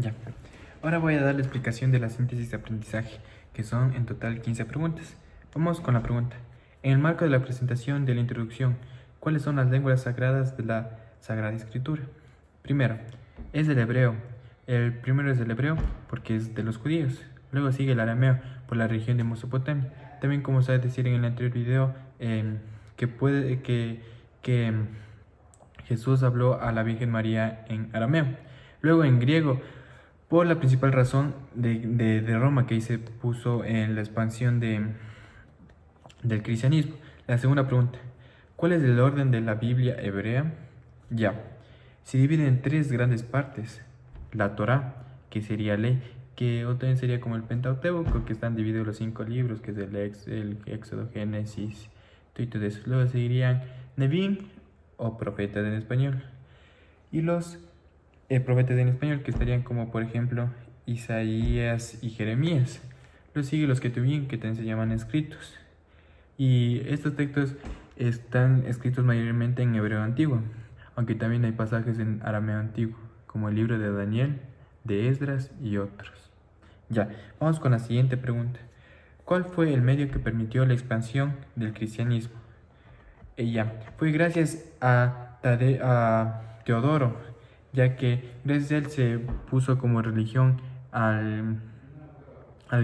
Ya. Ahora voy a dar la explicación de la síntesis de aprendizaje, que son en total 15 preguntas. Vamos con la pregunta. En el marco de la presentación de la introducción, ¿cuáles son las lenguas sagradas de la Sagrada Escritura? Primero, es el hebreo. El primero es el hebreo porque es de los judíos. Luego sigue el arameo por la región de Mesopotamia. También, como sabes decir en el anterior video, que Jesús habló a la Virgen María en arameo. Luego en griego, por la principal razón de Roma que ahí se puso en la expansión del cristianismo. La segunda pregunta, ¿cuál es el orden de la Biblia hebrea? Ya, se divide en tres grandes partes. La Torá, que sería ley, que también sería como el Pentateuco, que están divididos los 5 libros, que es el Éxodo, Génesis, y todo eso. Luego seguirían Nevi'im, o profetas en español, y los profetas en español, que estarían como por ejemplo Isaías y Jeremías. Luego sigue los Ketuvim, que también se llaman escritos. Y estos textos están escritos mayormente en hebreo antiguo, aunque también hay pasajes en arameo antiguo, como el libro de Daniel, de Esdras y otros. Ya, vamos con la siguiente pregunta. ¿Cuál fue el medio que permitió la expansión del cristianismo? Ella fue gracias a Teodoro, ya que gracias a él se puso como religión al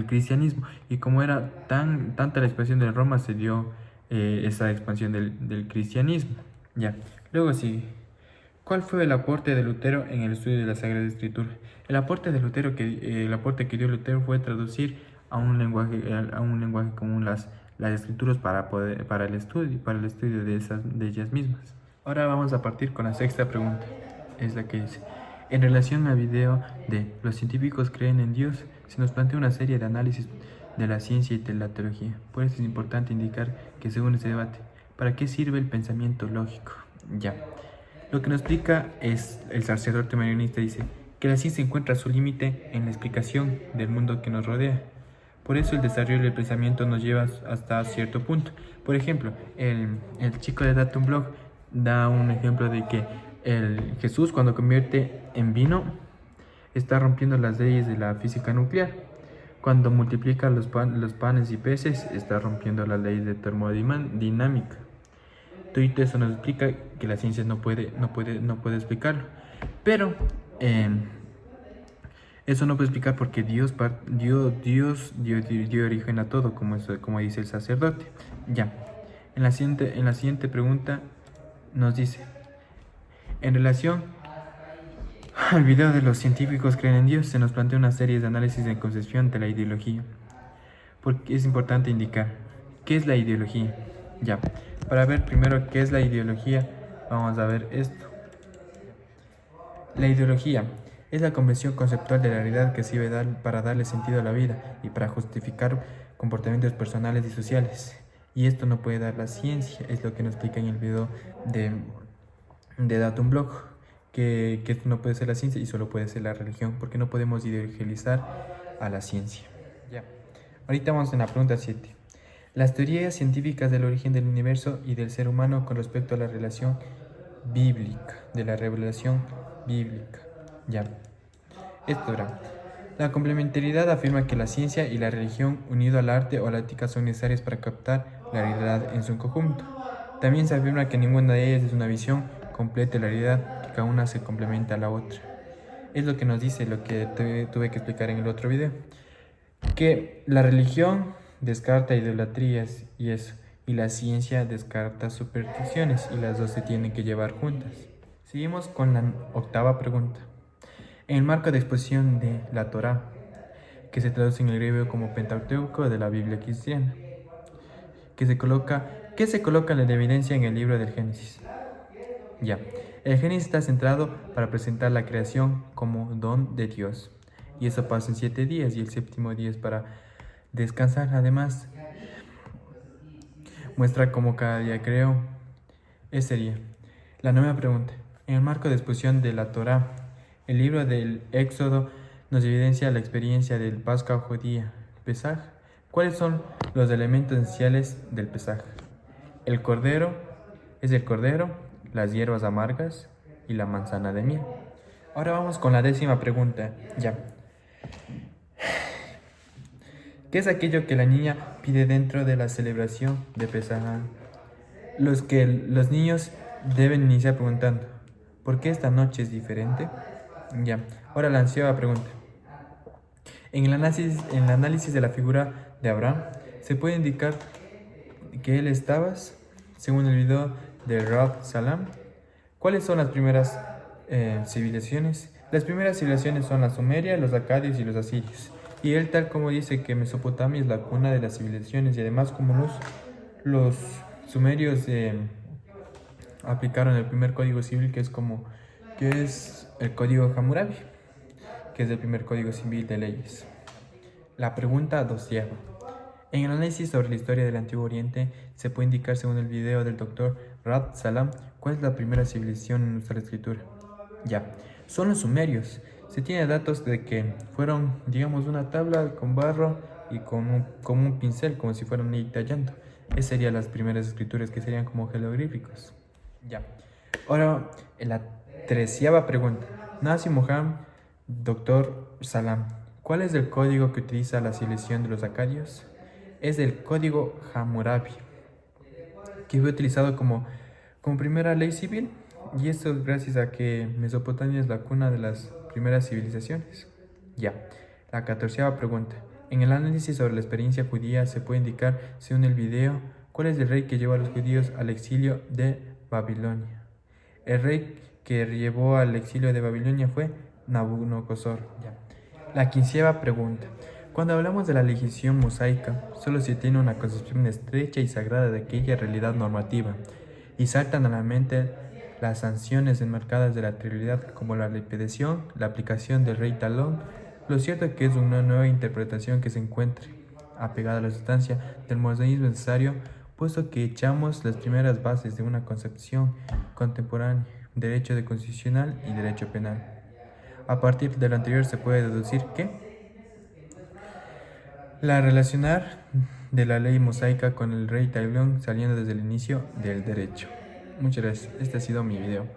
cristianismo, y como era tanta la expansión de Roma, se dio esa expansión del cristianismo. Ya, luego sigue. ¿Cuál fue el aporte de Lutero en el estudio de la Sagrada Escritura? El aporte que dio Lutero fue traducir a un lenguaje común las escrituras para el estudio de ellas mismas. Ahora vamos a partir con la sexta pregunta. Es la que dice: en relación al video de "Los científicos creen en Dios", se nos plantea una serie de análisis de la ciencia y de la teología. Por eso es importante indicar que, según este debate, ¿para qué sirve el pensamiento lógico? Ya. Lo que nos explica es el sacerdote marionista, dice que la ciencia encuentra su límite en la explicación del mundo que nos rodea. Por eso el desarrollo del pensamiento nos lleva hasta cierto punto. Por ejemplo, el chico de Datum Blog da un ejemplo de que el Jesús, cuando convierte en vino, está rompiendo las leyes de la física nuclear. Cuando multiplica los panes y peces, está rompiendo las leyes de termodinámica. Todo eso nos explica que la ciencia no puede explicarlo. Pero eso no puede explicar porque Dios dio origen a todo, como dice el sacerdote. Ya. En la siguiente pregunta nos dice: en relación al video de "Los científicos creen en Dios", se nos plantea una serie de análisis de concepción de la ideología. Porque es importante indicar qué es la ideología. Ya, para ver primero qué es la ideología, vamos a ver esto. La ideología es la convención conceptual de la realidad que sirve para darle sentido a la vida y para justificar comportamientos personales y sociales. Y esto no puede dar la ciencia, es lo que nos explica en el video de Datum Blog, que esto no puede ser la ciencia y solo puede ser la religión, porque no podemos ideologizar a la ciencia. Ya. Ahorita vamos en la pregunta 7. Las teorías científicas del origen del universo y del ser humano con respecto a la relación bíblica, de la revelación bíblica. Ya. Esto era. La complementariedad afirma que la ciencia y la religión, unido al arte o a la ética, son necesarias para captar la realidad en su conjunto. También se afirma que ninguna de ellas es una visión completa de la realidad, que cada una se complementa a la otra. Es lo que nos dice lo que tuve que explicar en el otro video. Que la religión descarta idolatrías y eso, y la ciencia descarta supersticiones, y las dos se tienen que llevar juntas. Seguimos con la octava pregunta. En el marco de exposición de la Torá, que se traduce en el griego como Pentateuco de la Biblia cristiana, ¿qué se coloca en la evidencia en el libro del Génesis? Ya, el Génesis está centrado para presentar la creación como don de Dios. Y eso pasa en 7 días, y el séptimo día es para descansar. Además, muestra cómo cada día creó. Ese sería la nueva pregunta. En el marco de exposición de la Torá, el libro del Éxodo nos evidencia la experiencia del Pascua judía, Pesaj. ¿Cuáles son los elementos esenciales del Pesaj? El cordero, las hierbas amargas y la manzana de miel. Ahora vamos con la 10ª pregunta. Ya. ¿Qué es aquello que la niña pide dentro de la celebración de Pesaj? Los niños deben iniciar preguntando, ¿por qué esta noche es diferente? Ya. Ahora la 11ª pregunta. En el análisis de la figura de Abraham, se puede indicar que él estaba, según el video de Rab Salam. ¿Cuáles son las primeras civilizaciones? Las primeras civilizaciones son la Sumeria, los acadios y los asirios. Y él tal como dice que Mesopotamia es la cuna de las civilizaciones y además como los sumerios aplicaron el primer código civil que es el código Hammurabi, que es el primer código civil de leyes. La pregunta 12. En el análisis sobre la historia del Antiguo Oriente, se puede indicar, según el video del Dr. Rad Salam, cuál es la primera civilización en usar la escritura. Ya, son los sumerios. Se tiene datos de que fueron, digamos, una tabla con barro y con un pincel, como si fueran ahí tallando. Esas serían las primeras escrituras, que serían como jeroglíficos. Ya. Ahora, en la 13ª pregunta. Nasi Mohammed, Dr. Salam, ¿cuál es el código que utiliza la civilización de los acadios? Es el código Hammurabi, que fue utilizado como primera ley civil, y esto es gracias a que Mesopotamia es la cuna de las primeras civilizaciones. Ya, la 14ª pregunta. En el análisis sobre la experiencia judía se puede indicar, según el video, cuál es el rey que llevó a los judíos al exilio de Babilonia. El rey que llevó al exilio de Babilonia fue Nabucodonosor. Ya. La 15ª pregunta. Cuando hablamos de la legislación mosaica, solo se tiene una concepción estrecha y sagrada de aquella realidad normativa, y saltan a la mente las sanciones enmarcadas de la Trinidad, como la repetición, la aplicación del rey talón. Lo cierto es que es una nueva interpretación que se encuentre apegada a la sustancia del mosaísmo necesario, puesto que echamos las primeras bases de una concepción contemporánea, derecho de constitucional y derecho penal. A partir de lo anterior se puede deducir que la relacionar de la ley mosaica con el rey Talón saliendo desde el inicio del derecho. Muchas gracias. Este ha sido mi video.